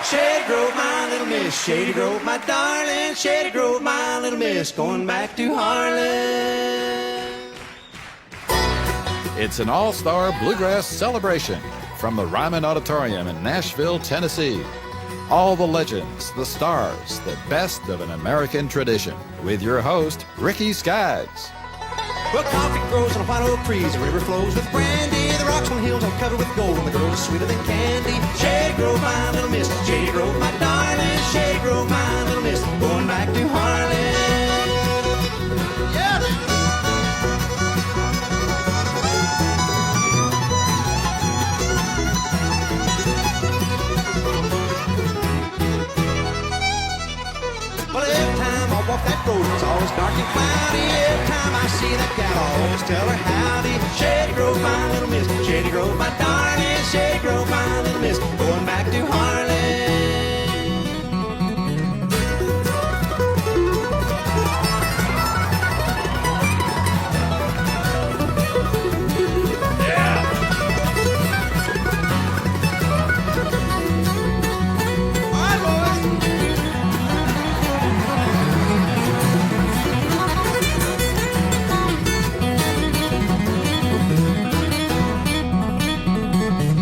Shady Grove, my little miss. Shady Grove, my darling. Shady Grove, my little miss. Going back to Harlan. It's an all-star bluegrass celebration from the Ryman Auditorium in Nashville, Tennessee. All the legends, the stars, the best of an American tradition. With your host, Ricky Skaggs. Well, coffee grows on a white oak trees, the river flows with brandy, the rocks on the hills are covered with gold, and the girls are sweeter than candy. Shady Grove, my little miss. Shady Grove, my darling. Shady Grove, my little miss. Going back to Harlan. Yeah. Well, every time I walk that road, it's always dark and cloudy. Every time I see that gal, I always tell her howdy. Shady Grove, my little miss. Shady Grove, my darling. Shady Grove, my little miss. Going back to Harlan.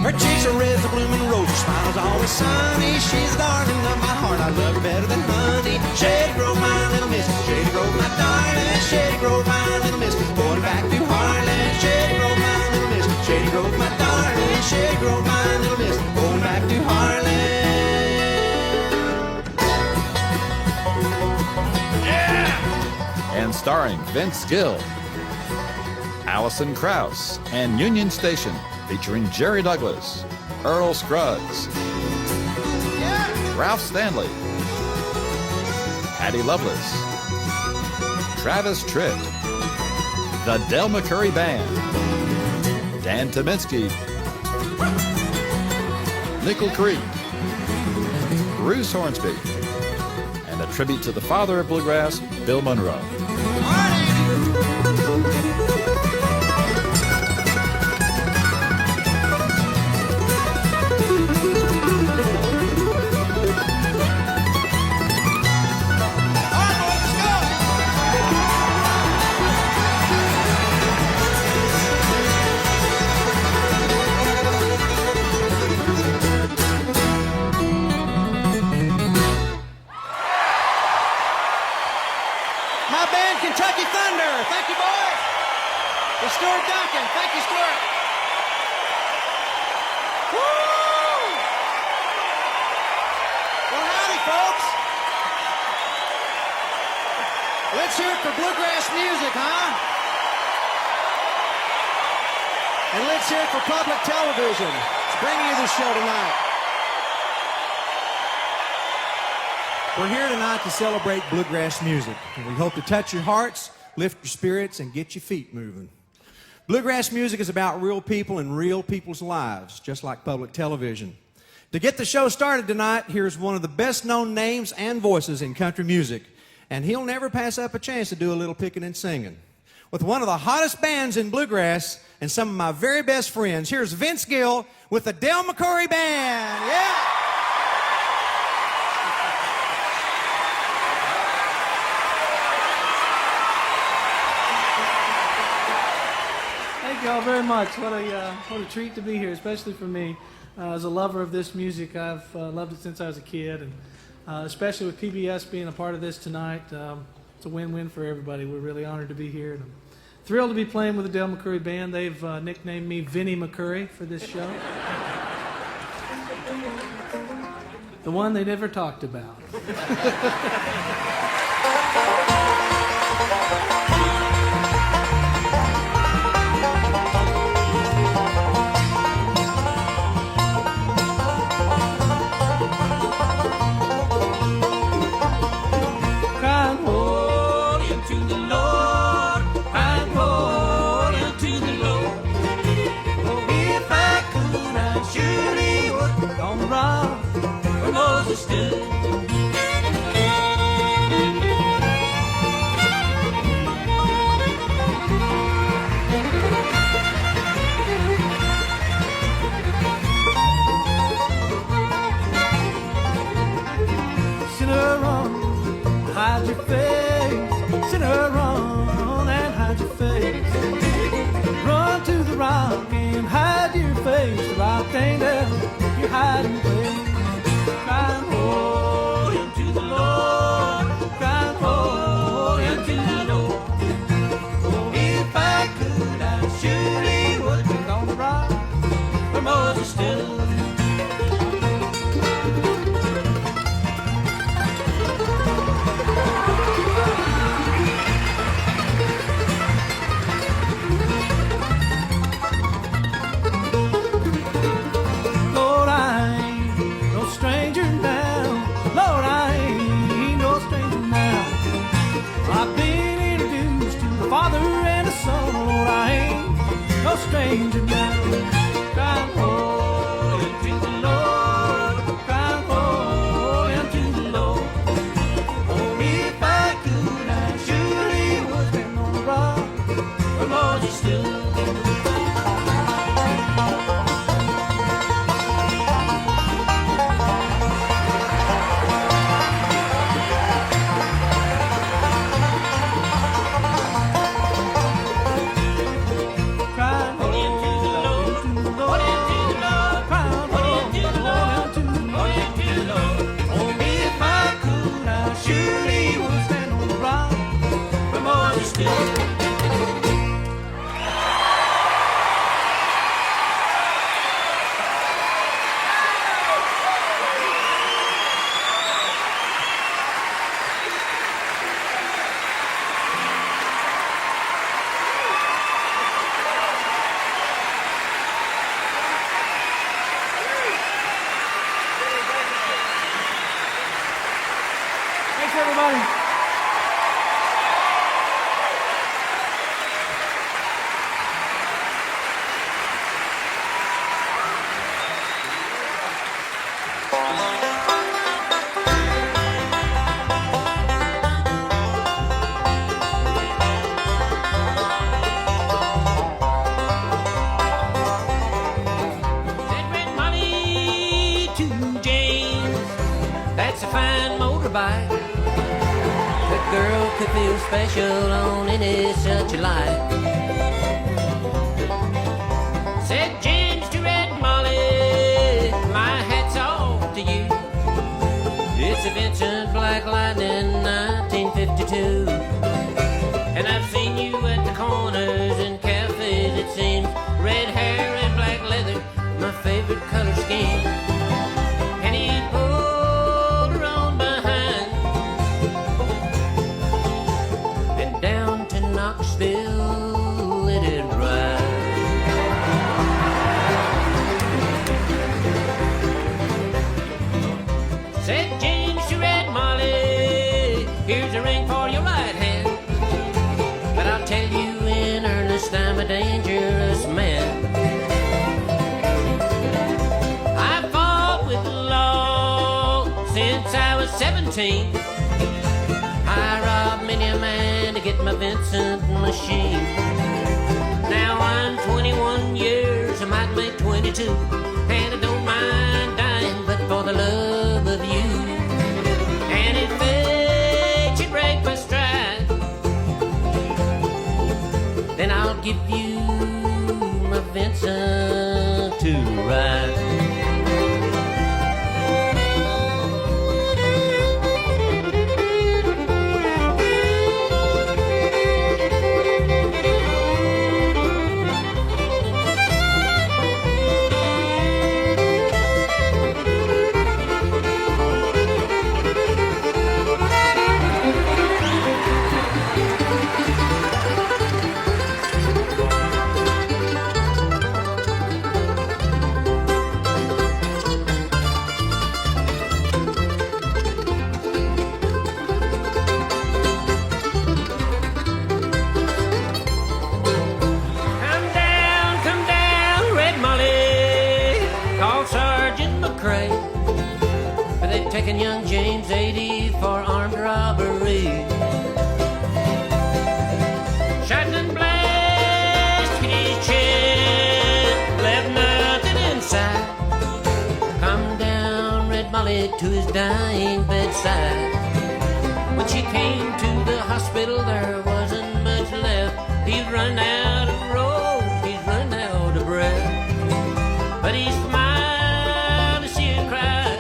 Her cheeks are red as a blooming rose. Her smile's always sunny. She's the darling of my heart. I love her better than honey. Shady Grove, my little miss. Shady Grove, my darling. Shady Grove, my little miss. Going back to Harlan. Shady Grove, my little miss. Shady Grove, my darling. Shady Grove, my little miss. Going back to Harlan. Yeah! And starring Vince Gill, Allison Krauss, and Union Station, featuring Jerry Douglas, Earl Scruggs, Ralph Stanley, Patty Loveless, Travis Tritt, the Del McCurry Band, Dan Tominski, Nickel Creek, Bruce Hornsby, and a tribute to the father of bluegrass, Bill Monroe. Stuart Duncan. Thank you, Stuart. Woo! Well, howdy, folks. Let's hear it for bluegrass music, huh? And let's hear it for public television. It's bringing you this show tonight. We're here tonight to celebrate bluegrass music. And we hope to touch your hearts, lift your spirits, and get your feet moving. Bluegrass music is about real people and real people's lives, just like public television. To get the show started tonight, here's one of the best-known names and voices in country music, and he'll never pass up a chance to do a little picking and singing. With one of the hottest bands in bluegrass and some of my very best friends, here's Vince Gill with the Del McCurry Band. Yeah! Thank you all very much. What a treat to be here, especially for me. As a lover of this music, I've loved it since I was a kid, and especially with PBS being a part of this tonight, it's a win-win for everybody. We're really honored to be here, and I'm thrilled to be playing with the Del McCurry Band. They've nicknamed me Vinnie McCurry for this show. The one they never talked about. hide your face. Sinner, run and hide your face. Run to the rock and hide your face. The rock ain't ever your hiding place. Crying holy unto the Lord. Crying holy unto the Lord. Oh, if I could, I surely would be on the rock where Moses stood. Lord, I ain't no stranger now. Lord, I ain't no stranger now. I've been introduced to the Father and the Son. Lord, I ain't no stranger now. Crying holy unto the Lord. Crying holy unto the Lord. Oh, if I could, I surely would stand on the rock where Moses stood. Crying holy unto the Lord, holy unto the Lord, crying holy unto the Lord, holy unto the Lord. Oh, if I could, I surely would stand on the rock where Moses stood. Thanks, everybody. Said Red Molly to James, that's a fine motorbike. That girl could feel special on any such a light. Said James to Red Molly, my hat's off to you. It's a Vincent Black Lightning 1952. And I've seen you at the corners and cafes, it seems. Red hair and black leather, my favorite color scheme. And he pulled her on behind and down to Knoxville let it ride. Said James to Red Molly, here's a ring for your right hand. But I'll tell you in earnest, I'm a dangerous man. I fought with the law since I was 17. I robbed many a man to get my Vincent machine. Now I'm 21 years, I might make 22, and I don't mind dying, but for the love of you. And if fate should break my stride, then I'll give you my Vincent to ride. Come down, Red Molly, call Sergeant McCrae. But they've taken young James 80 for armed robbery. Shot and blast, hit his chest, left nothing inside. Come down, Red Molly, to his dying bedside. When she came to the hospital, there wasn't much left. He's run out of road, he's run out of breath. But he smiled as she cried,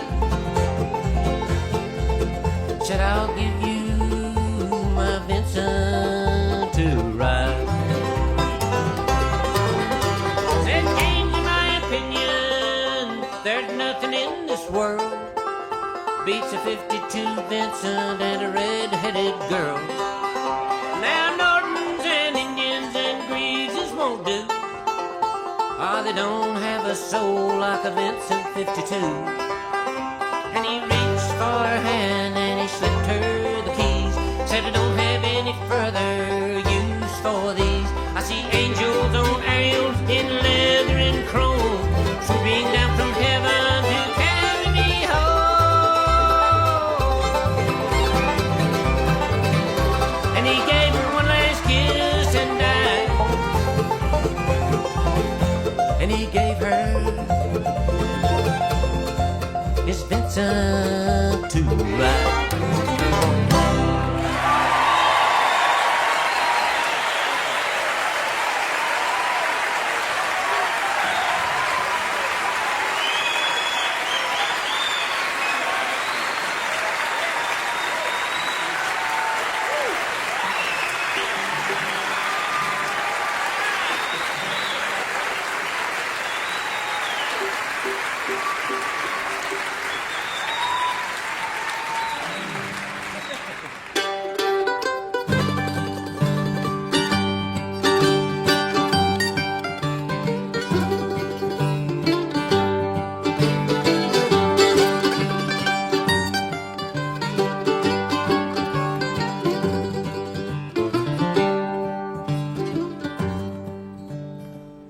said, I'll give you my Vincent to ride. Said, change my opinion, there's nothing in this world beats a 52 Vincent and a red-headed girl. Now Nortons and Indians and Greases won't do. Ah, they don't have a soul like a Vincent 52. And he reached for her hand and he slipped her the keys. Said, I don't have any further use for these. I see angels on aerials in leather and chrome, swooping down from heaven to carry me home. And he gave her one last kiss and died. And he gave her his Vincent to ride.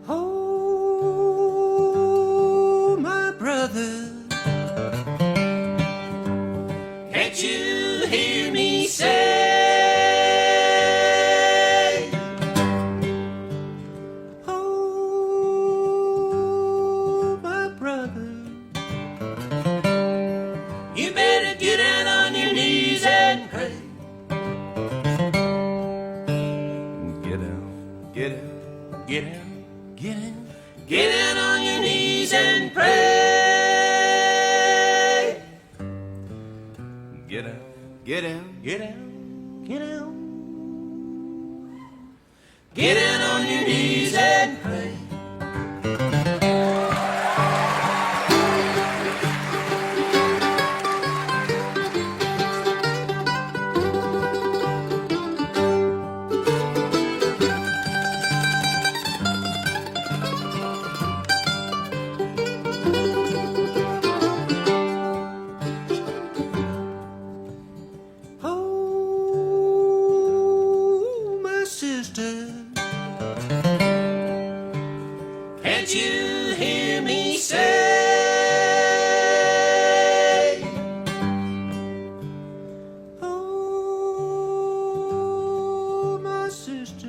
Oh, my brother, can't you hear me say, oh, my brother, you better get down on your knees and pray. Get down, get down, get down, get down, get down on your knees and pray. Get down, get down, get down, get down, get down on your knees and pray. Oh, my sister, can't you hear me say, oh, my sister,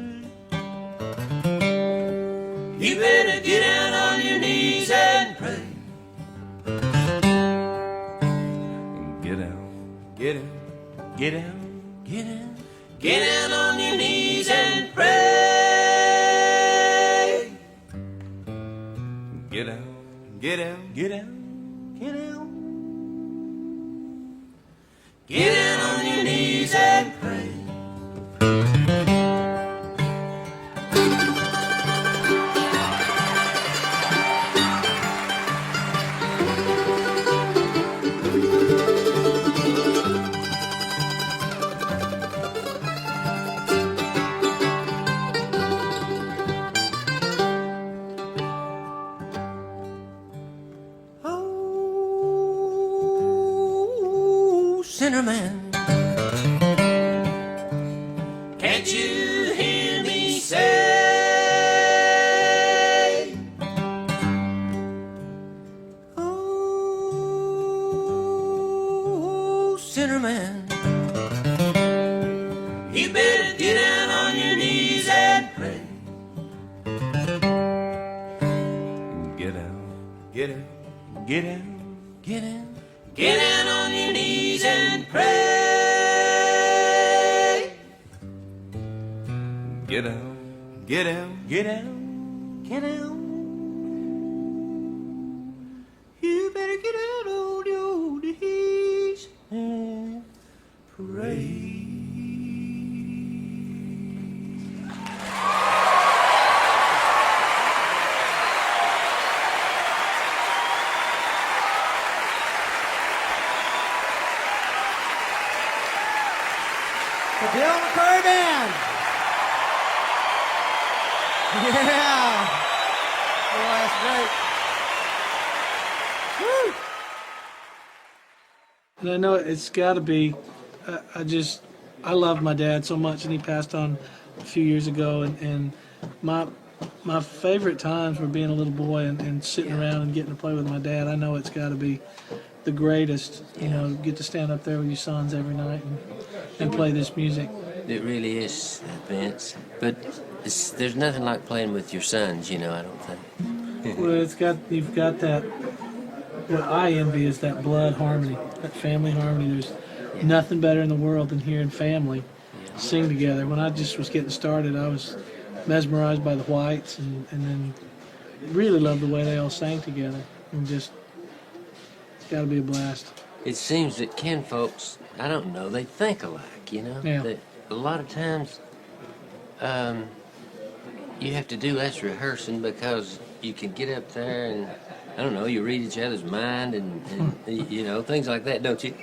you better get down on your knees and pray. Get down, get down, get down, get down, get down on your knees and pray. Get down, get down, get down, get down, get down on your knees and pray. Oh, sinner man, can't you hear me say, oh, sinner man, you better get down on your knees and pray. Get down, get down, get down, get down, get down on your knees and pray. Get down, Get down. get down, Get down. You better get out on your knees and pray. The Bill McCurry Band. Yeah. Boy, that's great. Woo. And I know it's got to be. I love my dad so much, and he passed on a few years ago. And my favorite times were being a little boy and sitting around and getting to play with my dad. I know it's got to be the greatest. You know, get to stand up there with your sons every night and play this music. It really is, Vince. But there's nothing like playing with your sons, you know, I don't think. Well, you've got that. What I envy is that blood harmony, that family harmony. There's nothing better in the world than hearing family sing together. When I just was getting started, I was mesmerized by the Whites, and then really loved the way they all sang together. And just, it's got to be a blast. It seems that Ken folks, I don't know, they think alike, you know? Yeah. A lot of times, you have to do less rehearsing because you can get up there and, I don't know, you read each other's mind and you know, things like that, don't you?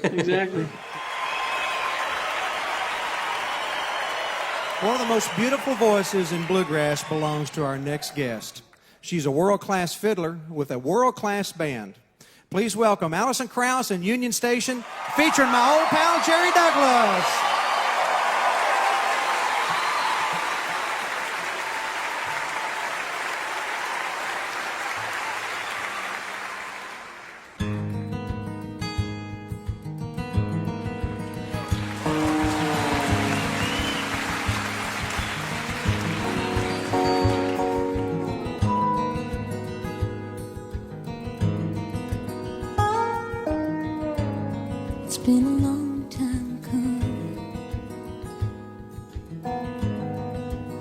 Exactly. One of the most beautiful voices in bluegrass belongs to our next guest. She's a world-class fiddler with a world-class band. Please welcome Allison Krauss and Union Station, featuring my old pal Jerry Douglas. It's been a long time coming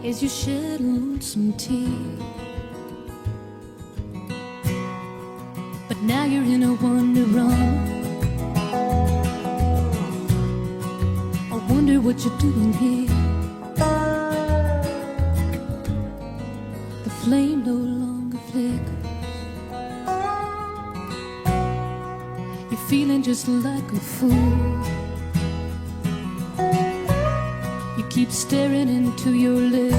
as you shed lonesome tears, but now you're in a wonderland. I wonder what you're doing here. The flame no longer flickers. Feeling just like a fool. You keep staring into your liquor,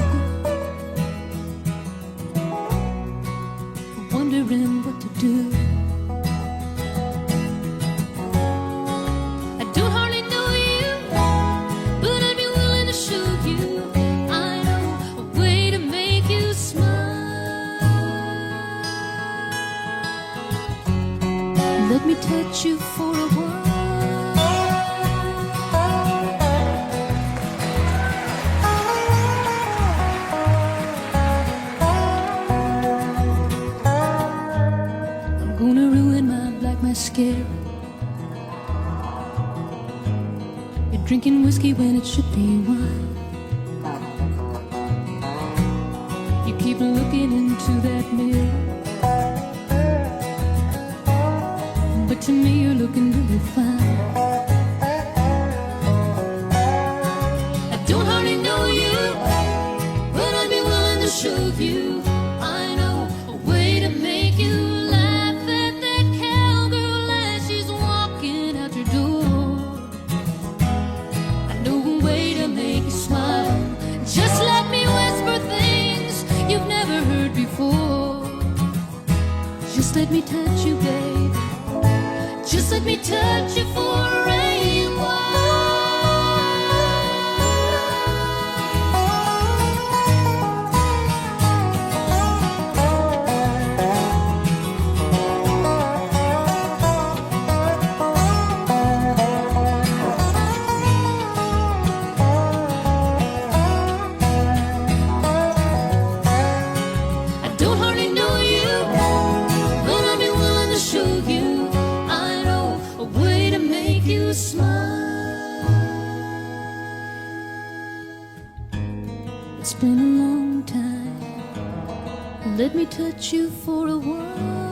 wondering what to do. I don't hardly know you, but I'd be willing to show you. I know a way to make you smile. Let me touch you for a while. I'm gonna ruin my black mascara. You're drinking whiskey when it should be wine. You keep looking into that mirror, but to me you're looking really fine. I don't hardly know you, but I'd be willing to show you. I know a way to make you laugh at that cowgirl as she's walking out your door. I know a way to make you smile. Just let me whisper things you've never heard before. Just let me touch you, babe. Just let me touch you for a while. I don't hardly know you, but I'd be willing to show you. I know a way to make you let me touch you for a while.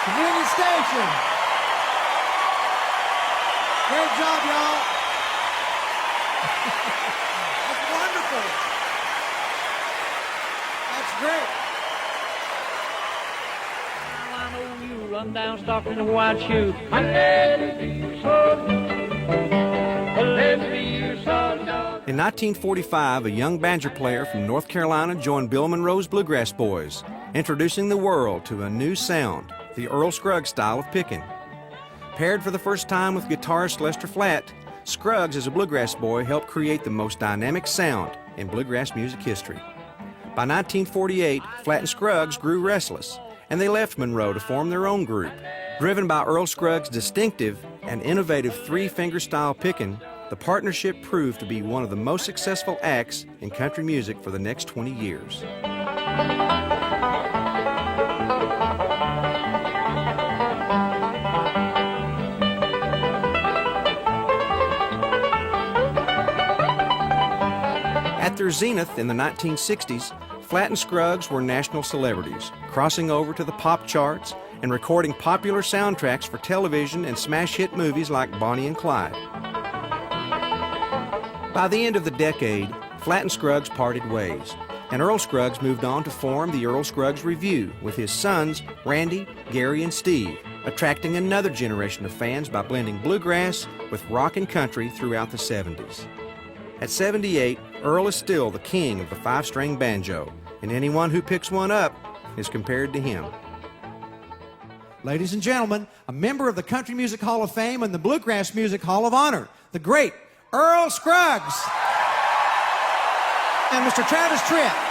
Community Station. Great job, y'all. That's wonderful. That's great. I know you run down stocking in a white shoe. I let it be so. Let it be so. In 1945, a young banjo player from North Carolina joined Bill Monroe's Bluegrass Boys, introducing the world to a new sound, the Earl Scruggs style of picking. Paired for the first time with guitarist Lester Flatt, Scruggs as a bluegrass boy helped create the most dynamic sound in bluegrass music history. By 1948, Flatt and Scruggs grew restless, and they left Monroe to form their own group. Driven by Earl Scruggs' distinctive and innovative three-finger style picking, the partnership proved to be one of the most successful acts in country music for the next 20 years. At their zenith in the 1960s, Flatt and Scruggs were national celebrities, crossing over to the pop charts and recording popular soundtracks for television and smash hit movies like Bonnie and Clyde. By the end of the decade, Flatt and Scruggs parted ways, and Earl Scruggs moved on to form the Earl Scruggs Revue with his sons, Randy, Gary, and Steve, attracting another generation of fans by blending bluegrass with rock and country throughout the 70s. At 78, Earl is still the king of the five-string banjo, and anyone who picks one up is compared to him. Ladies and gentlemen, a member of the Country Music Hall of Fame and the Bluegrass Music Hall of Honor, the great Earl Scruggs and Mr. Travis Tritt.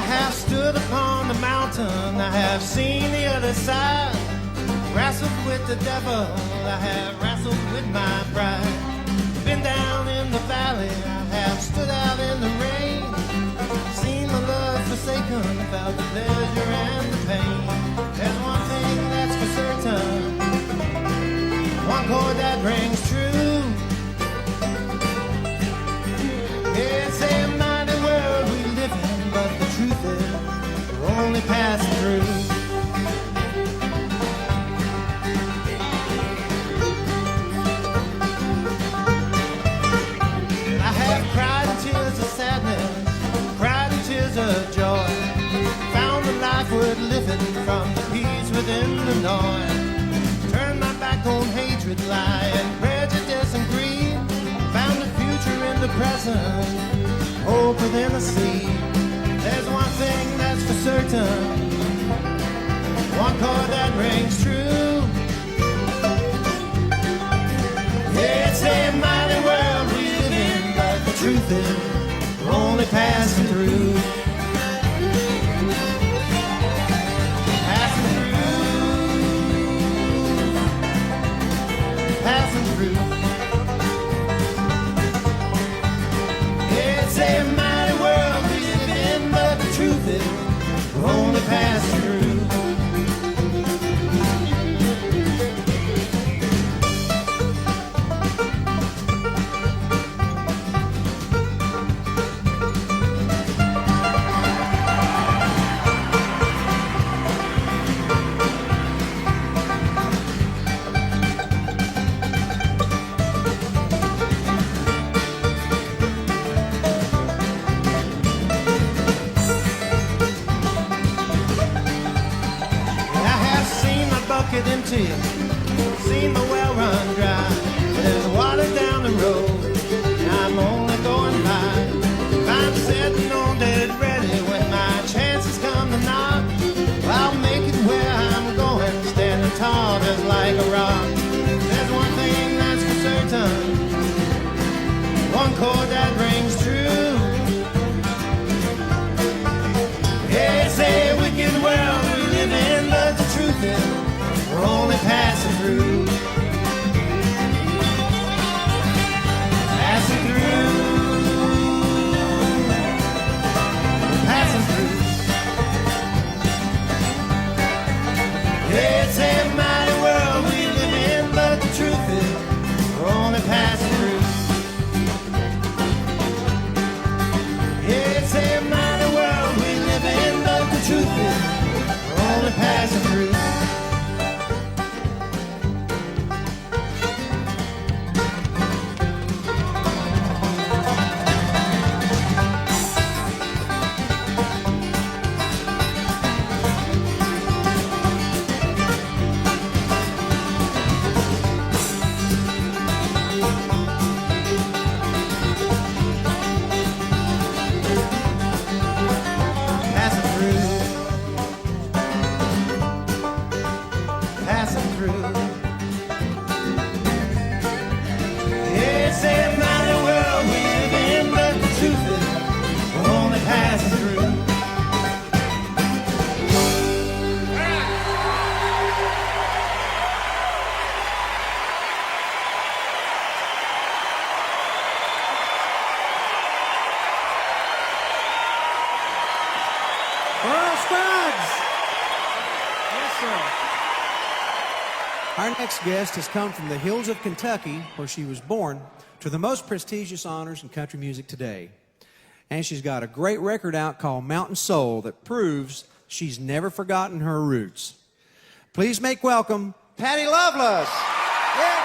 have stood upon the mountain, I have seen the other side, wrestled with the devil, I have wrestled with my pride. Been down in the valley, I have stood out in the rain, seen my love forsaken, felt the pleasure and the pain. There's one thing that's for certain, one chord that rings true. It's a mighty world we live in, but the truth is we're only passing through. I have cried in tears of sadness, cried in tears of joy, found the life worth living from the peace within the noise. Turned my back on hatred, lie, and prejudice and greed, found a future in the present, hope within the sea. There's one thing that's for certain, one chord that rings true. It's a mighty world we live in, but the truth is we're only passing through. Passing through. Passing through. It's a mighty world we live in, but the truth is we're only passing through. Empty, seen the well run dry. There's water down the road, I'm only going by. I'm sitting on dead ready when my chances come to knock. I'll make it where I'm going, standing tall just like a rock. There's one thing that's for certain, one chord that rings true. It's a wicked world we live in, but the truth is we're only passing through. Passing through. Passing through. It's a mighty world we live in, but the truth is we're only passing through. It's a mighty world we live in, but the truth is we're only passing through. Our next guest has come from the hills of Kentucky, where she was born, to the most prestigious honors in country music today. And she's got a great record out called Mountain Soul that proves she's never forgotten her roots. Please make welcome Patty Loveless. Yeah.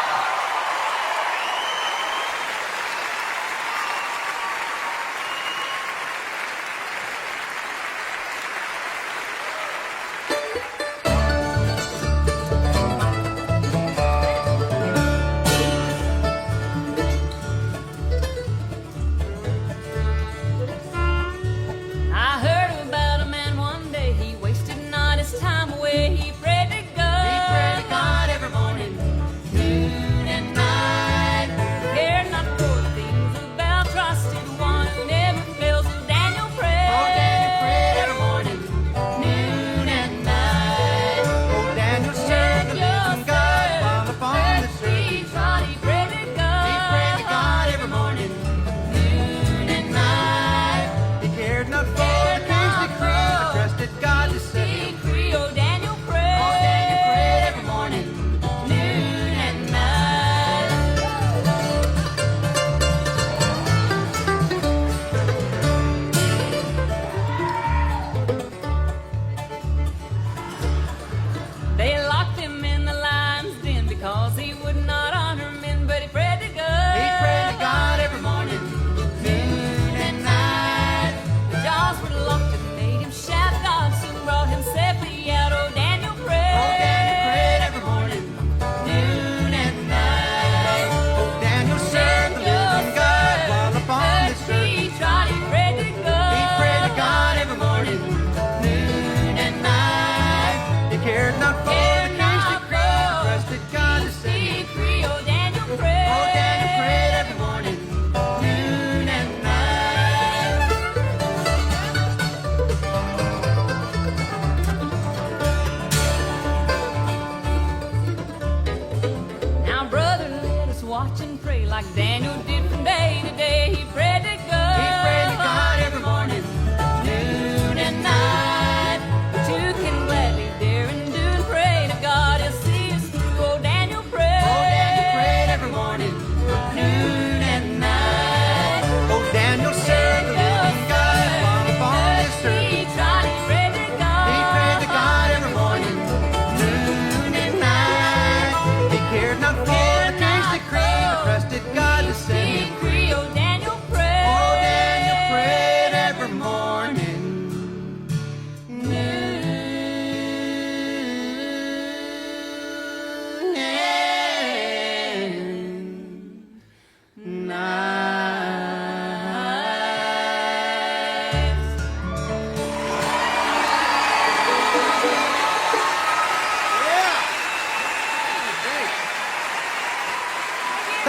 He prayed to God every morning, noon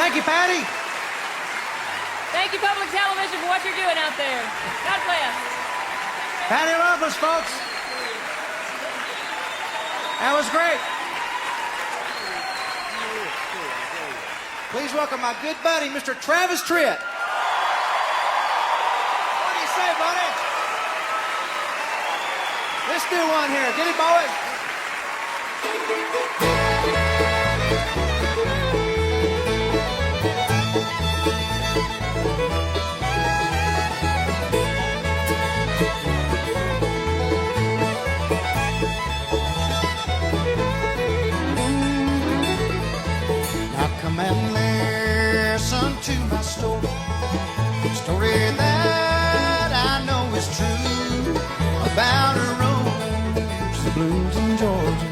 Thank you, Patty. Thank you, Public Television, for what you're doing out there. God bless. Patty Loveless, folks. That was great. Please welcome my good buddy, Mr. Travis Tritt. What do you say, buddy? Let's do one here. Get it, boys. Now come and listen to my story. Story that I know is true about a rose, the blues in Georgia,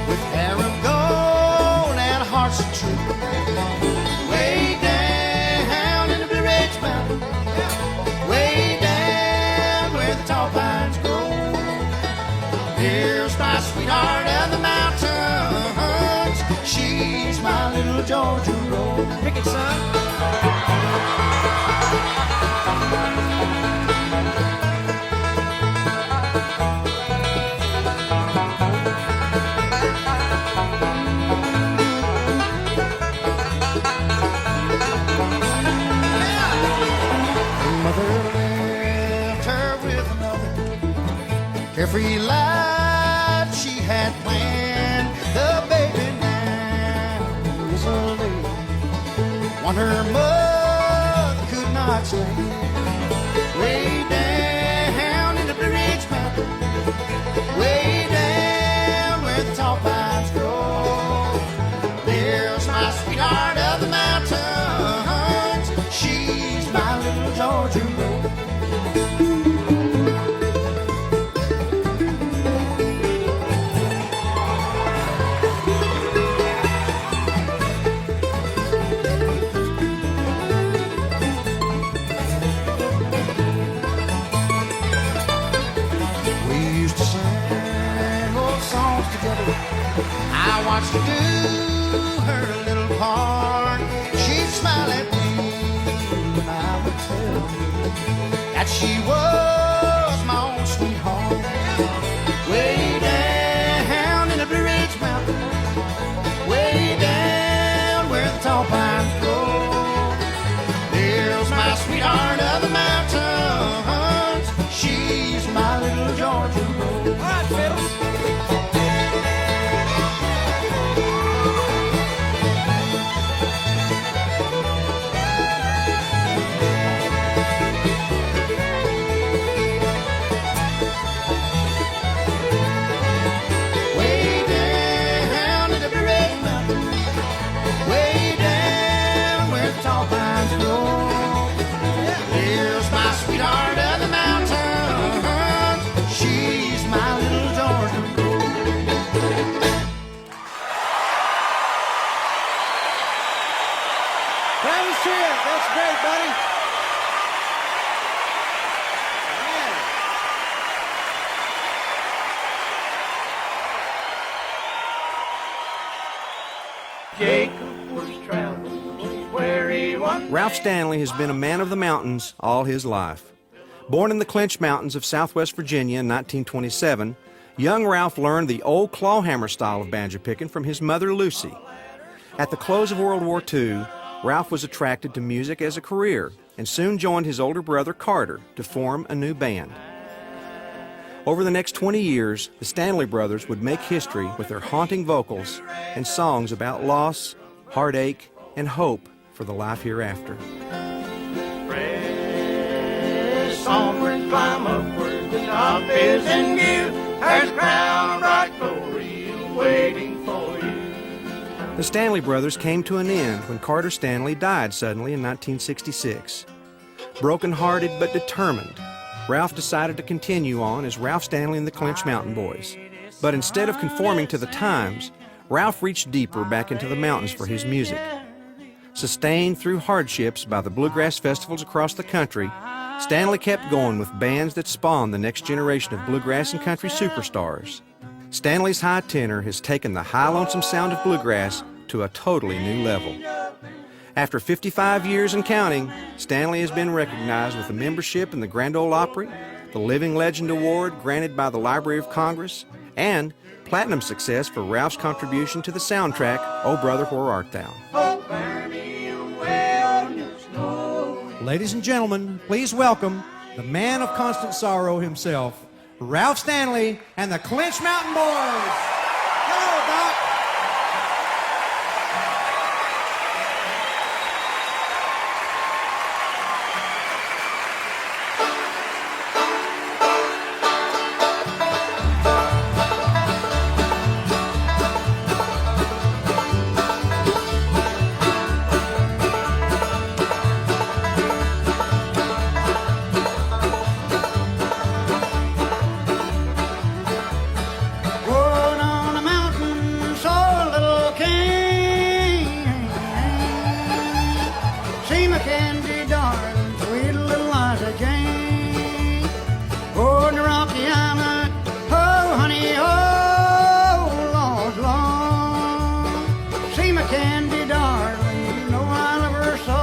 with hair of gold and hearts of true. Way down in the Blue Ridge Mountain, way down where the tall pines grow. Here's my sweetheart of the mountains. She's my little Georgia rose. Pick it, son. Carefree life she had planned. The baby now is a lady, one her mother could not stand. Way down in the Blue Ridge Mountain, way down where the tall pines grow. There's my sweetheart of the mountains. She's my little Georgia rose. I watched her do her little part. She'd smile at me and I would tell her that she was my own sweetheart. Way down in the Blue Ridge Mountain, way down where the tall pines grow. There's my sweetheart of the mountains. She's my little Georgia rose. All right, Fiddles. That's great, buddy. Jacob was traveling where he went. Ralph Stanley has been a man of the mountains all his life. Born in the Clinch Mountains of southwest Virginia in 1927, young Ralph learned the old clawhammer style of banjo picking from his mother, Lucy. At the close of World War II, Ralph was attracted to music as a career and soon joined his older brother, Carter, to form a new band. Over the next 20 years, the Stanley brothers would make history with their haunting vocals and songs about loss, heartache, and hope for the life hereafter. Press onward, climb upward, the top is in view. There's a crown bright glory waiting for you. The Stanley brothers came to an end when Carter Stanley died suddenly in 1966. Broken-hearted but determined, Ralph decided to continue on as Ralph Stanley and the Clinch Mountain Boys. But instead of conforming to the times, Ralph reached deeper back into the mountains for his music. Sustained through hardships by the bluegrass festivals across the country, Stanley kept going with bands that spawned the next generation of bluegrass and country superstars. Stanley's high tenor has taken the high lonesome sound of bluegrass to a totally new level. After 55 years and counting, Stanley has been recognized with a membership in the Grand Ole Opry, the Living Legend Award granted by the Library of Congress, and platinum success for Ralph's contribution to the soundtrack, Oh Brother, Where Art Thou? Ladies and gentlemen, please welcome the man of constant sorrow himself, Ralph Stanley and the Clinch Mountain Boys. Hello, Doc. Going on a mountain, saw a little king. See my candy darling, sweet little Liza Jane. Going to Rocky Island, oh honey, oh Lord, Lord. See my candy darling, you know I love her so.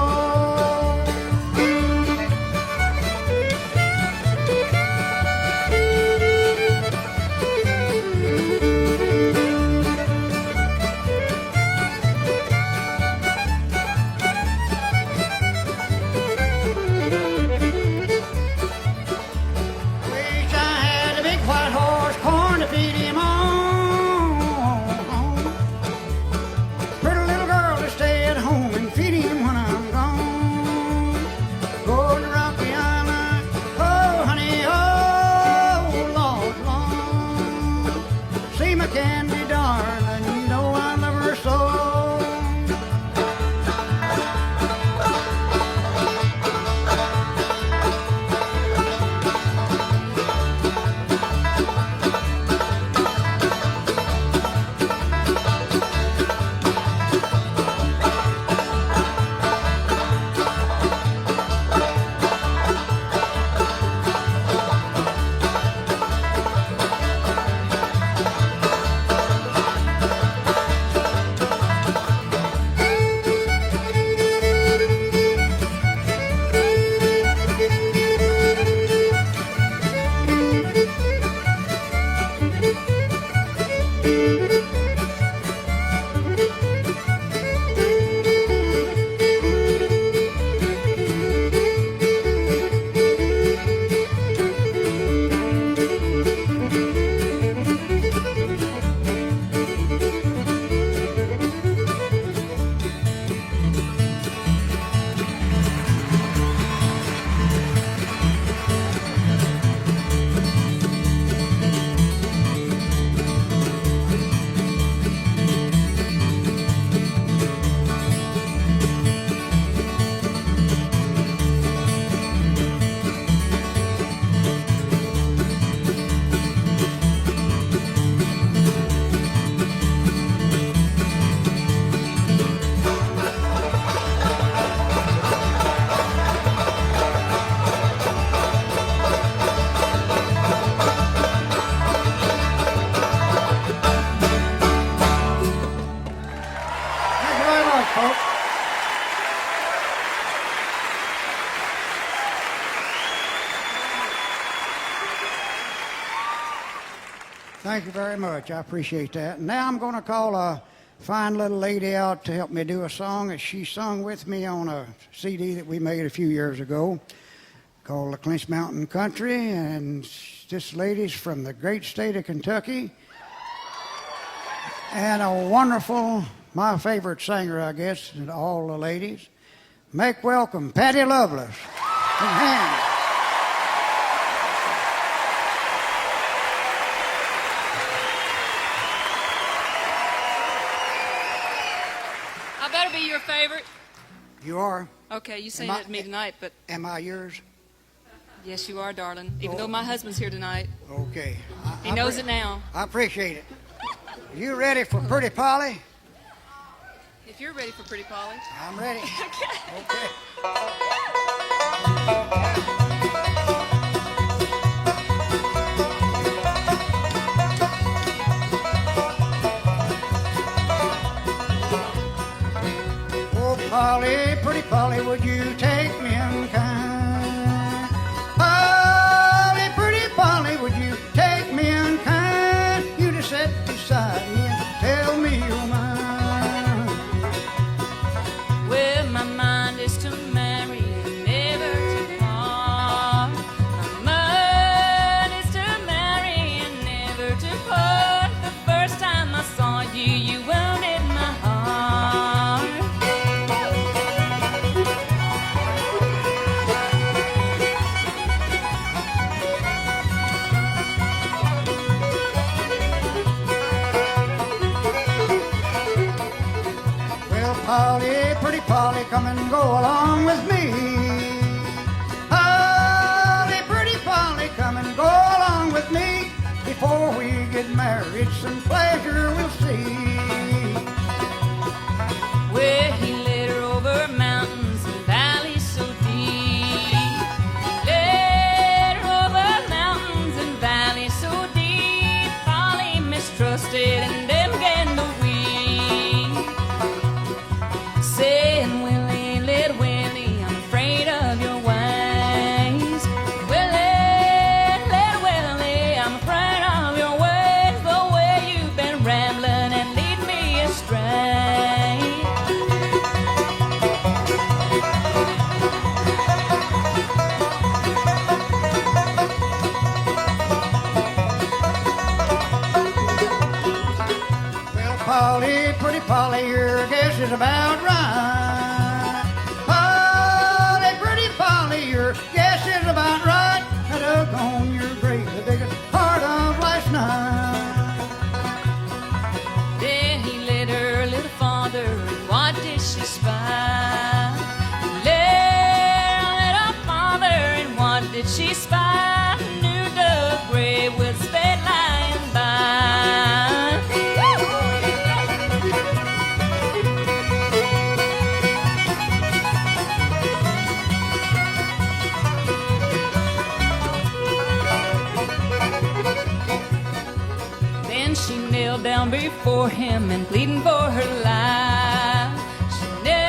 Wish I had a big white horse, corn to feed him on. Pretty little girl to stay at home and feed him when I'm gone. Go to Rocky Island, oh honey, oh Lord, Lord. See my candy darling, you know I love her so. Thank you very much, folks. Thank you very much. I appreciate that. Now I'm going to call a fine little lady out to help me do a song that she sung with me on a CD that we made a few years ago called The Clinch Mountain Country. And this lady's from the great state of Kentucky. And a wonderful, my favorite singer, I guess, and all the ladies. Make welcome Patty Loveless. In hand. I better be your favorite. You are? Okay, you sang Am I- it to me tonight, but Am I yours? yes, you are, darling. Even though my husband's here tonight. Okay. He knows it now. I appreciate it. You ready for Pretty Polly? If you're ready for Pretty Polly. I'm ready. Okay. Oh, Polly, would you take me unkind? Polly, pretty Polly, would you take me unkind? You just sit beside me and tell me you're mine. Well, my mind is to marry and never to part. My mind is to marry and never to part. The first time I saw you, you wanted my heart. Well, Polly, pretty Polly, come and go along with me. Polly, pretty Polly, come and go along with me. Before we get married, some pleasure we'll see. Where he led her over mountains and valleys so deep. Led her over mountains and valleys so deep. Polly mistrusted and them began to weep. Saying, Willie, little Willie, I'm afraid of your ways. Willie, little Willie, I'm afraid of your ways. The way you've been rambling and lead me astray. Well, Polly, pretty Polly, your guess is about right. Polly, pretty Polly, your guess is about right. I dug on your grave, the biggest part of last night. Then he led her a little farther, and what did she spy? Led her a little farther, and what did she spy? A new dug grave with spade lying by. Then she knelt down before him and pleading for her life. She knelt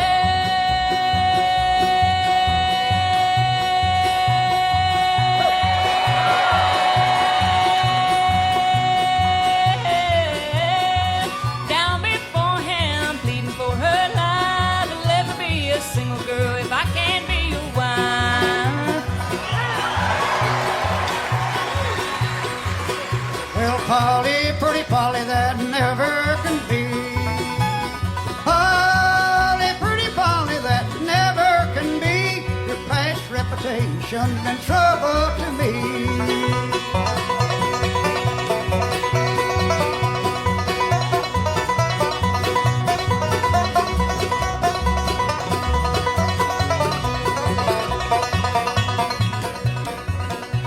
down before him, pleading for her life. Let me be a single girl if I can't be your wife. Well, Polly, pretty Polly, that never can be. Polly, pretty Polly, that never can be. Your past reputation's been trouble to me.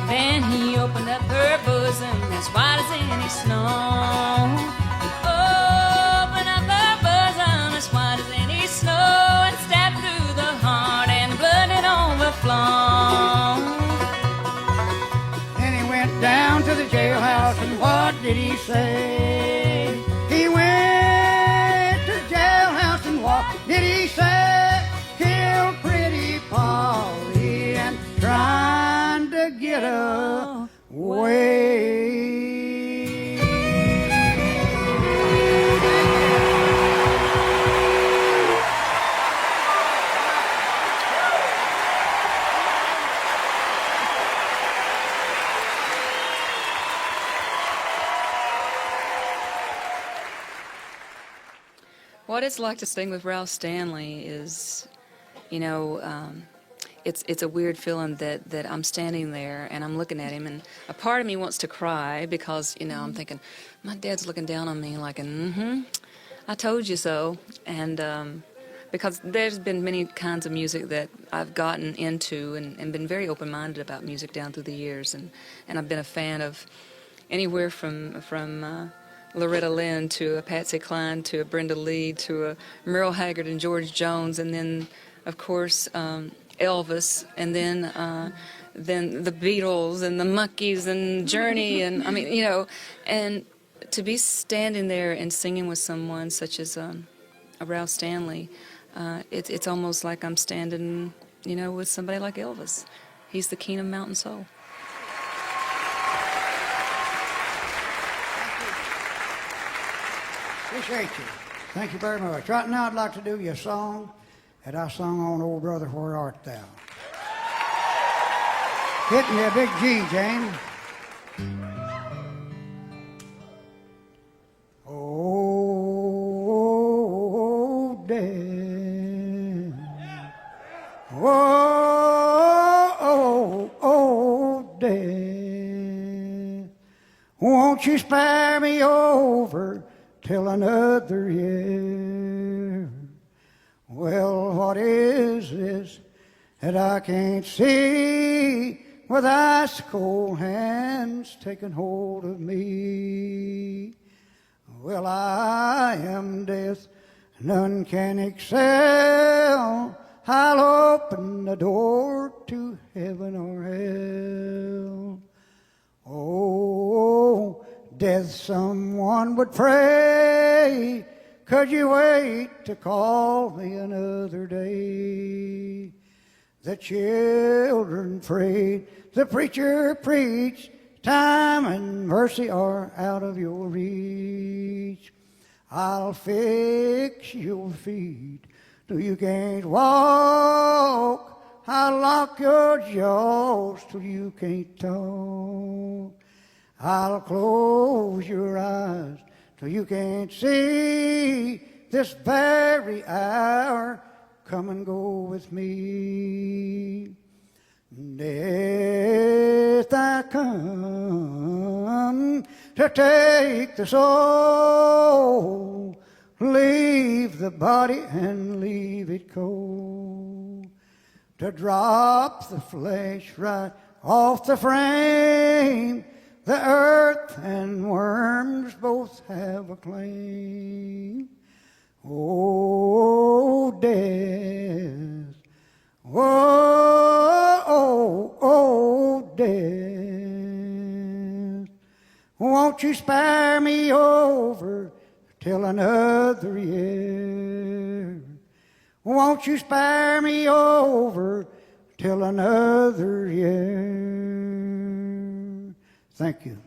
Then he opened up her bosom as white as any snow. Open up her bosom as white as any snow and stabbed through the heart and blood had overflown. Then he went down to the jailhouse and what did he say? He went to the jailhouse and what did he say? Kill pretty Polly and trying to get away. What it's like to sing with Ralph Stanley is, you know, it's a weird feeling that I'm standing there and I'm looking at him, and a part of me wants to cry because, you know, I'm thinking, my dad's looking down on me like, I told you so. And because there's been many kinds of music that I've gotten into and been very open-minded about music down through the years, and I've been a fan of anywhere from Loretta Lynn to a Patsy Cline to a Brenda Lee to a Merle Haggard and George Jones, and then, of course, Elvis, and then the Beatles and the Monkees and Journey, and I mean, you know, and to be standing there and singing with someone such as Ralph Stanley, it's almost like I'm standing, you know, with somebody like Elvis. He's the king of mountain soul. Appreciate you. Thank you very much. Right now I'd like to do you a song that I sung on Old Brother, Where Art Thou? Hit me a big G, Jane. Oh, Dad. Oh, Dad. Won't you spare me over till another year? Well, what is this that I can't see with ice cold hands taking hold of me? Well, I am death, none can excel. I'll open the door to heaven or hell. Oh, death, someone would pray. Could you wait to call me another day? The children prayed, the preacher preached, time and mercy are out of your reach. I'll fix your feet till you can't walk. I'll lock your jaws till you can't talk. I'll close your eyes till you can't see. This very hour, come and go with me. Death, I come to take the soul, leave the body and leave it cold, to drop the flesh right off the frame. The earth and worms both have a claim. Oh, death. Oh, death. Won't you spare me over till another year? Won't you spare me over till another year? Thank you.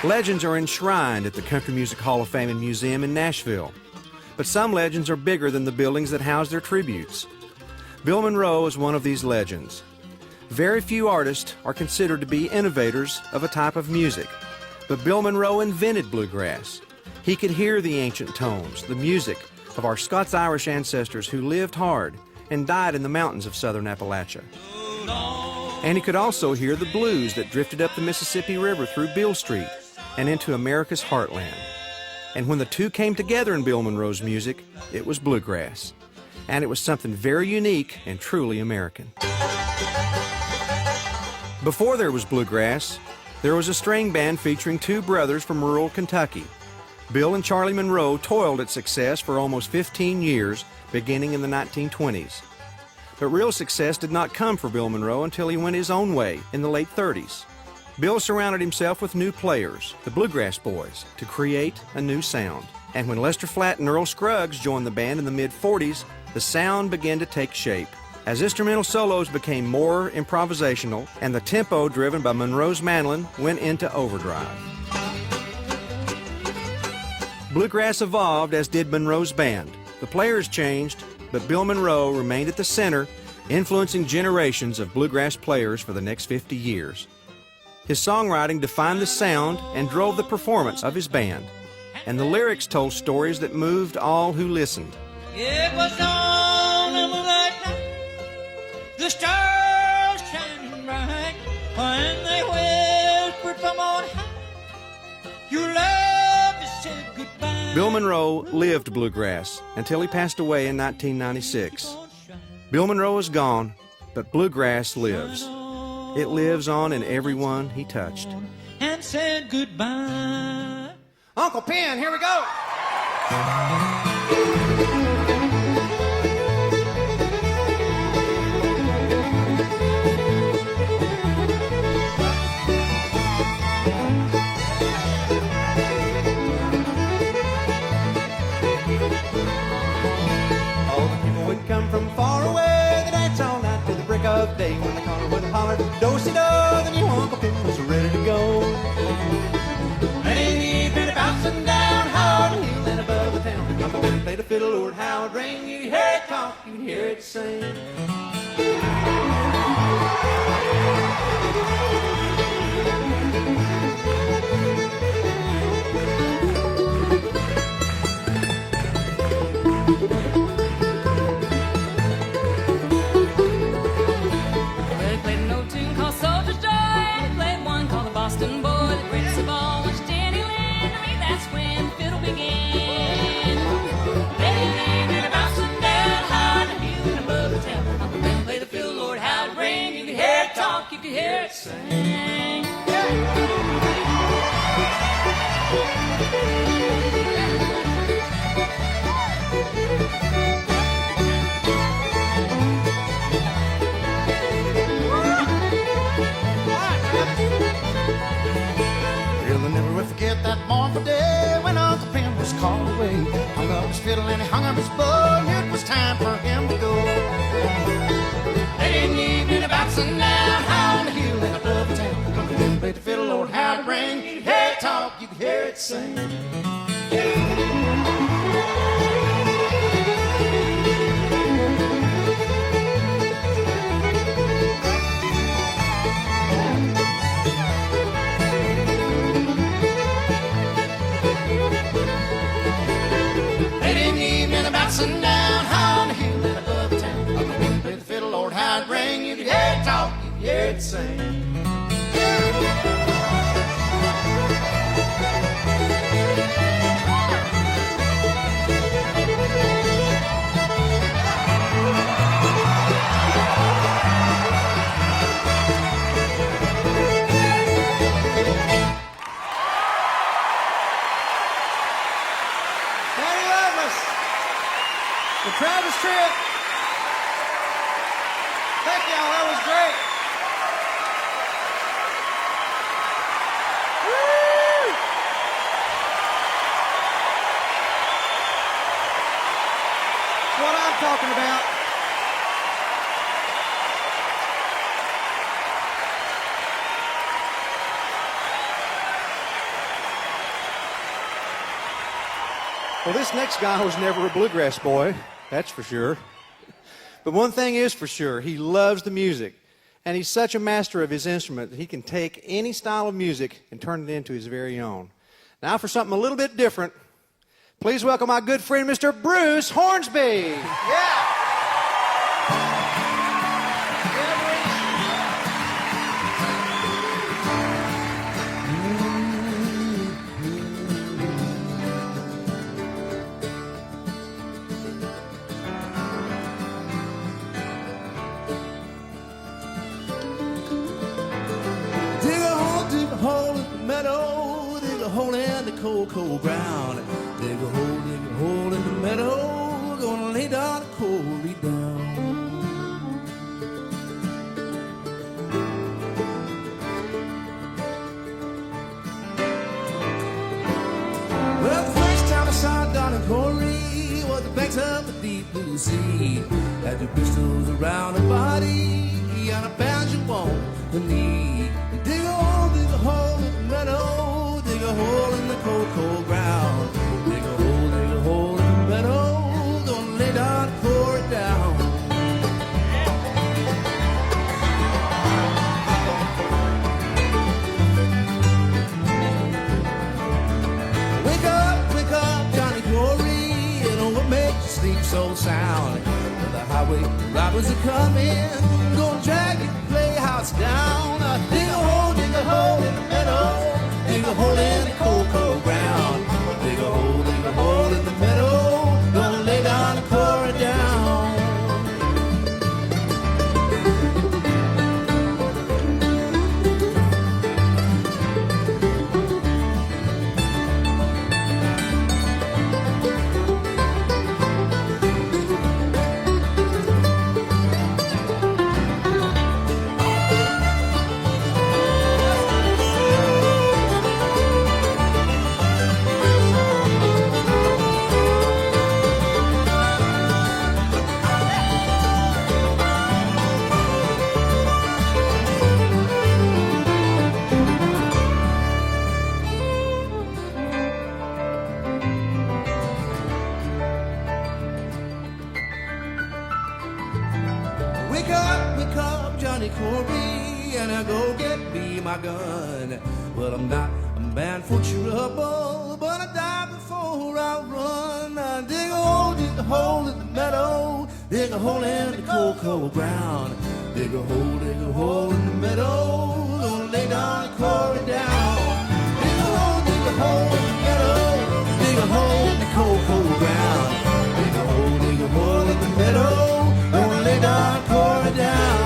Legends are enshrined at the Country Music Hall of Fame and Museum in Nashville. But some legends are bigger than the buildings that house their tributes. Bill Monroe is one of these legends. Very few artists are considered to be innovators of a type of music, but Bill Monroe invented bluegrass. He could hear the ancient tones, the music of our Scots-Irish ancestors who lived hard and died in the mountains of southern Appalachia. And he could also hear the blues that drifted up the Mississippi River through Beale Street and into America's heartland. And when the two came together in Bill Monroe's music, it was bluegrass. And it was something very unique and truly American. Before there was bluegrass, there was a string band featuring two brothers from rural Kentucky. Bill and Charlie Monroe toiled at success for almost 15 years, beginning in the 1920s. But real success did not come for Bill Monroe until he went his own way in the late 30s. Bill surrounded himself with new players, the Bluegrass Boys, to create a new sound. And when Lester Flatt and Earl Scruggs joined the band in the mid-40s, the sound began to take shape. As instrumental solos became more improvisational and the tempo driven by Monroe's mandolin went into overdrive. Bluegrass evolved, as did Monroe's band. The players changed, but Bill Monroe remained at the center, influencing generations of bluegrass players for the next 50 years. His songwriting defined the sound and drove the performance of his band, and the lyrics told stories that moved all who listened. It was on a moonlight night, the stars shining bright, when they whispered from on high, your love has said goodbye. Bill Monroe lived bluegrass until he passed away in 1996. Bill Monroe is gone, but bluegrass lives. It lives on in everyone he touched. And said goodbye. Uncle Pen, here we go. All the people would come from far away. They dance all night till the break of day. When the caller would holler, do-si-do, the new Uncle Pen was ready to go. Lady evening bouncing down hard the hill and above the town. Uncle Ben played the fiddle, Lord how it rang. You could hear it talk, you could hear it sing. They played an old tune called Soldier's Joy. They played one called the Boston Boy. The greatest of all was Danny Lynn. To me, that's when the fiddle began. Lady evening bouncing down hard the hill and above the town. Uncle Ben played the fiddle, Lord how it rang. You could hear it talk, you could hear it sing. Well, I'll never will forget that mournful day when Uncle Ben was called away. Hung up his fiddle and he hung up his bow, and it was time for him to go. Late in the evening, about sundown, high on the hill and above the town. Uncle Ben played the fiddle, Lord, how it rang. You could hear it talk, you could hear it sing. Late in the evening, about sundown, high on the hill and above the town. Uncle Ben played the fiddle, Lord, how it rang. You could hear it talk, you could hear it sing. Danny Lovelace, the Travis Tritt. Thank y'all, that was great. Woo! That's what I'm talking about. Well, this next guy was never a bluegrass boy, that's for sure. But one thing is for sure, he loves the music. And he's such a master of his instrument that he can take any style of music and turn it into his very own. Now for something a little bit different, please welcome my good friend, Mr. Bruce Hornsby. Yeah. Dig a hole in the meadow, dig a hole in the cold, cold ground. Dig a hole in the meadow, we're gonna lay down a coal, read down. Well, the first time I saw Don and Corey was the banks of the deep blue sea. Had your pistols around her body, and a banjo on the knee. Dig a hole in the meadow, dig a hole in the cold, cold ground. Dig a hole in the meadow, gonna lay down and pour it down. Wake up, Johnny Corey, you know what makes you sleep so sound. Well, the highway robbers are coming, gonna drag your playhouse down. Dig a hole in the meadow, dig a hole in the cold, cold ground. Dig a hole in the meadow, gonna lay down and pour it down. Johnny Corby, and I go get me my gun. Well, I'm not a man for trouble, but I die before I run. I dig a hole in the meadow, dig a hole in the cocoa ground. Dig a hole in the meadow, gonna lay down and core it down. Dig a hole in the meadow, dig a hole in the cocoa ground. Dig a hole in the meadow, gonna lay down and core it down.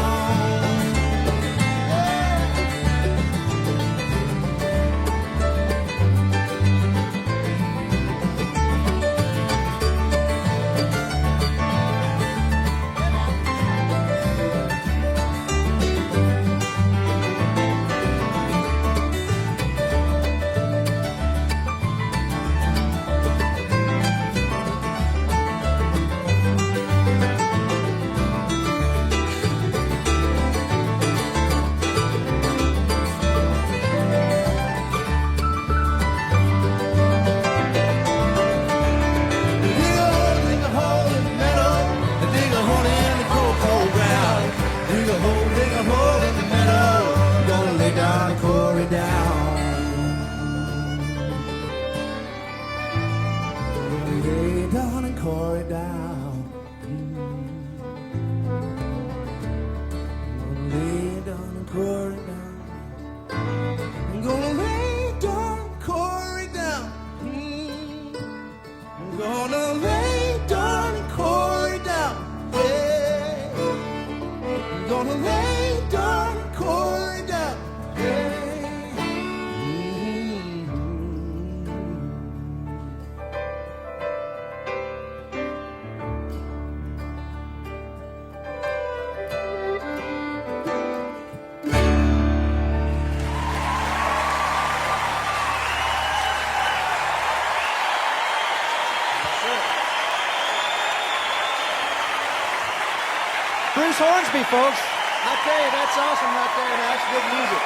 Bruce Hornsby, folks. I tell you, that's awesome right there. That's good music.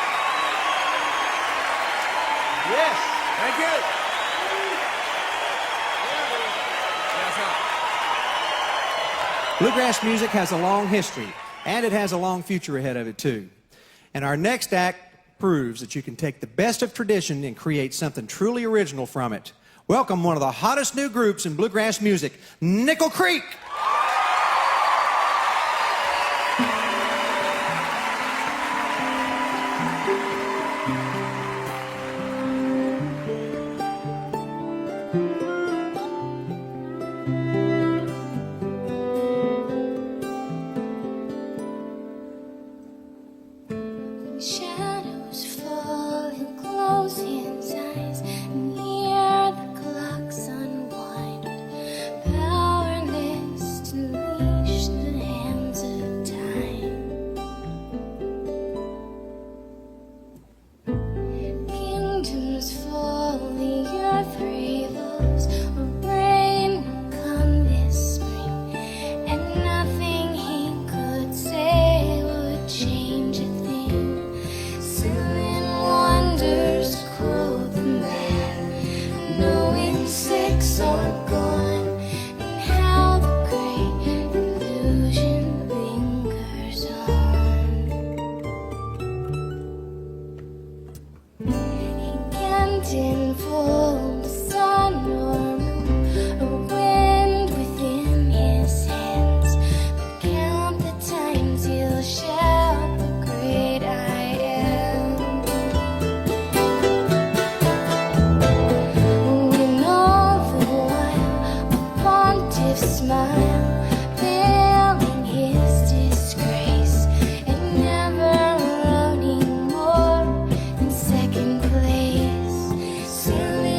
Yes. Thank you. Bluegrass music has a long history, and it has a long future ahead of it, too. And our next act proves that you can take the best of tradition and create something truly original from it. Welcome one of the hottest new groups in bluegrass music, Nickel Creek. Shadows fall and close his eyes, and hear the clocks unwind, powerless to leash the hands of time. Kingdoms fall, the earth revolves, a rain will come this spring, and nothing he could say would change a thing. Silent wonders clothe the man, knowing six are gone, and how the great illusion lingers on. He can't enfold the sun or moon or wind within his hands, but count the times he'll shout the great I am. When all the while a pontiff smile, veiling his disgrace, and never running more than second place. Silly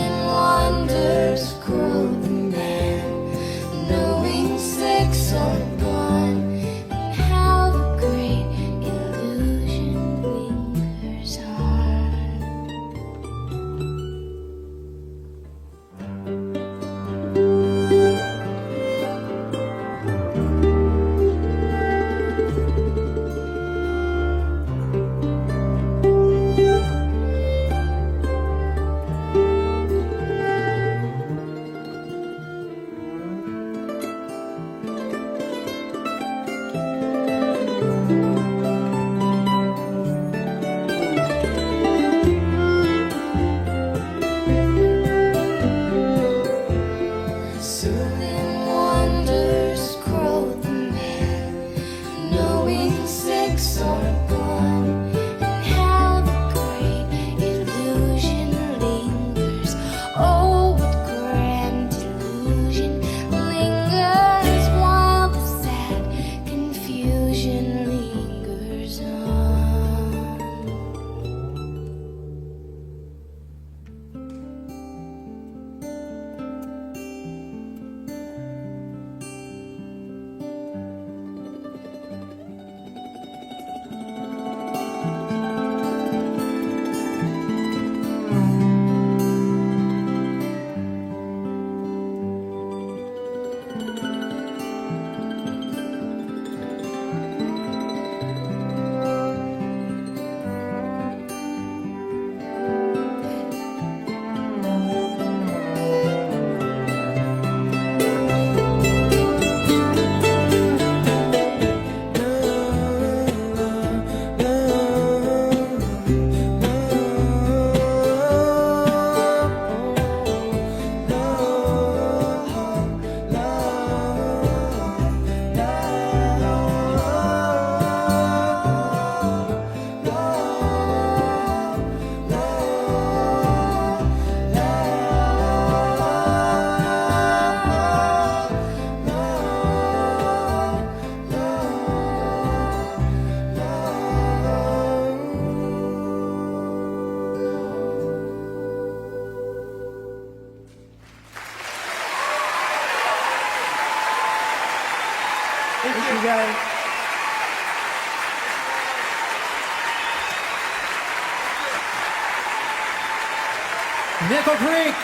Nickel Creek.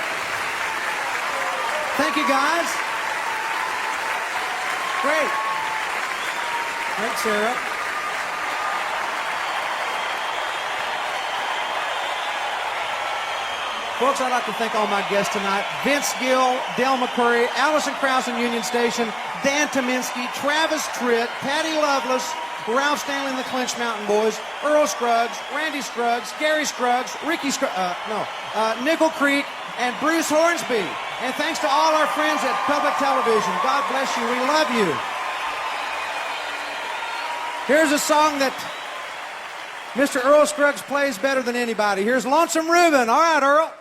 Thank you, guys. Great. Great, Sarah. Folks, I'd like to thank all my guests tonight. Vince Gill, Del McCurry, Allison Krause in Union Station, Dan Tominski, Travis Tritt, Patty Lovelace, Ralph Stanley and the Clinch Mountain Boys, Earl Scruggs, Randy Scruggs, Gary Scruggs, Nickel Creek, and Bruce Hornsby. And thanks to all our friends at Public Television. God bless you. We love you. Here's a song that Mr. Earl Scruggs plays better than anybody. Here's Lonesome Reuben. All right, Earl.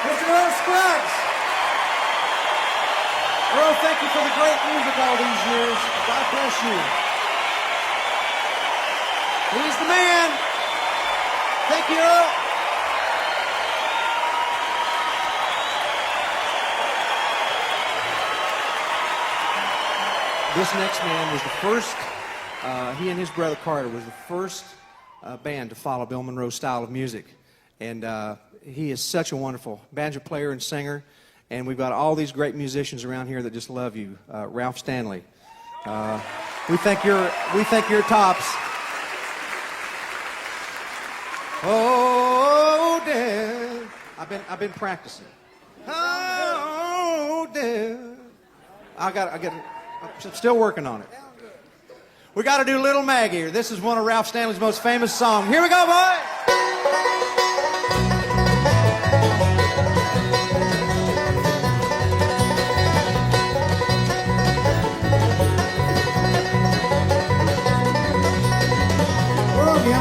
Mr. Earl Scruggs. Earl, thank you for the great music all these years. God bless you. He's the man. Thank you, Earl. This next man was the first, he and his brother Carter was the first band to follow Bill Monroe's style of music. And he is such a wonderful banjo player and singer. And we've got all these great musicians around here that just love you. Ralph Stanley. We think you're tops. Oh, Dad. I've been practicing. Oh, Dad. I'm still working on it. We got to do Little Maggie. This is one of Ralph Stanley's most famous songs. Here we go, boys. Oh, you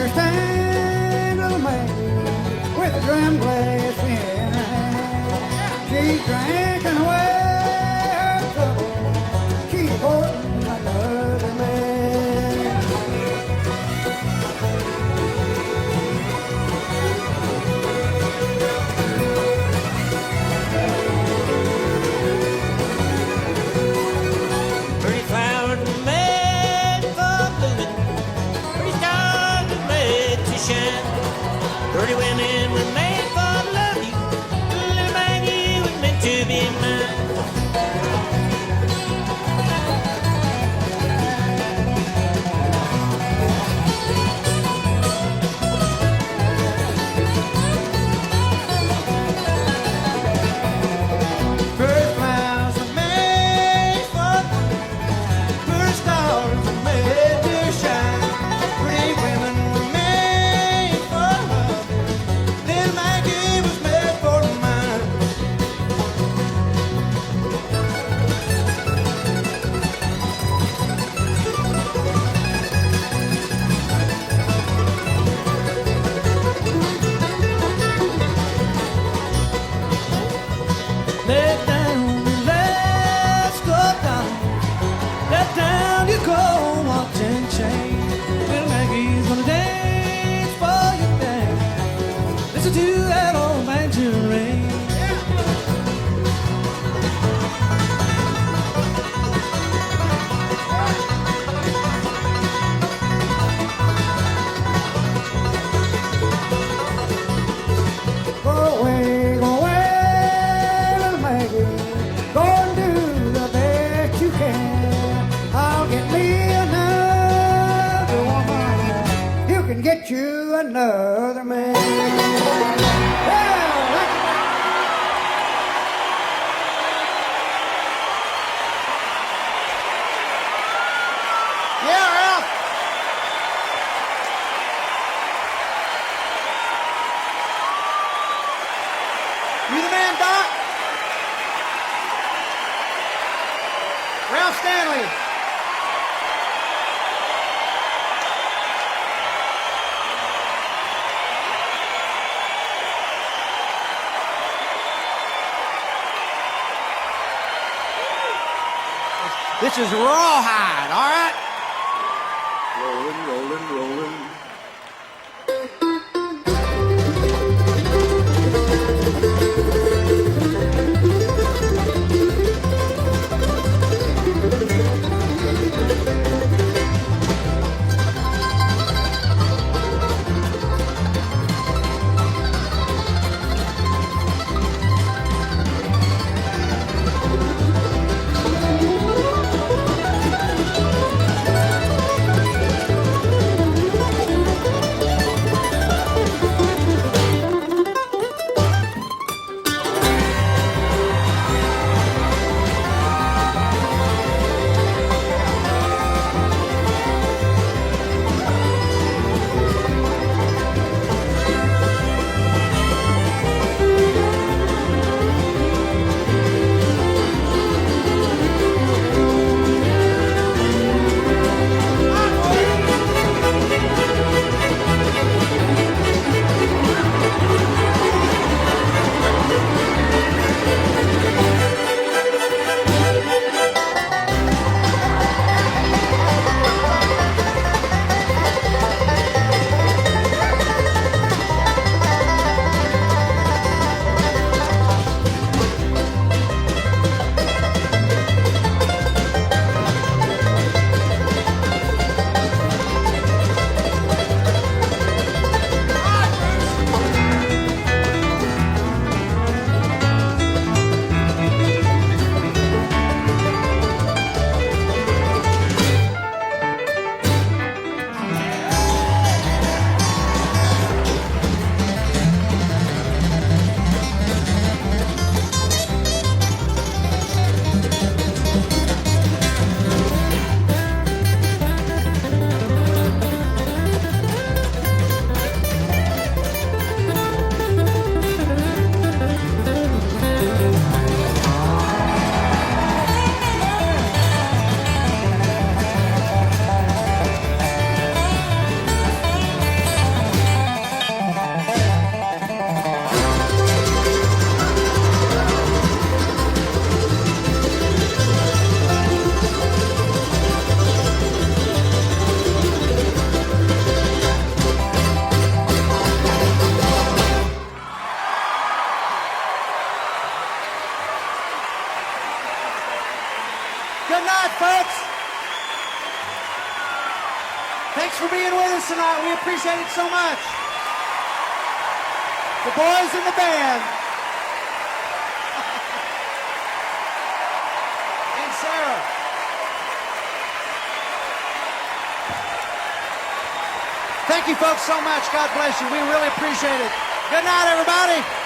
understand, little Maggie, with a drum glass in her hand. She's drinking away her trouble. She's courting another man. Pretty flowers were made for blooming, pretty stars were made to shine. Pretty women were made for to love you, little Maggie was meant to be mine. First flowers were made for first stars were made to shine. Pretty women were made for love. Little Maggie was made for mine. Let down, let's go down. Let down your cold watch and chain. Little Maggie's gonna dance for you, dance. Listen to that old banjo ring. Go away, little Maggie. Go and do the best you can. I'll get me another woman. You can get you another man. Yeah, like Yeah, Ralph. You the man, Doc? Ralph Stanley. This is rawhide, all right? Rolling, rolling, rolling. Good night, folks. Thanks for being with us tonight. We appreciate it so much. The boys in the band. And Sarah. Thank you folks so much. God bless you. We really appreciate it. Good night, everybody.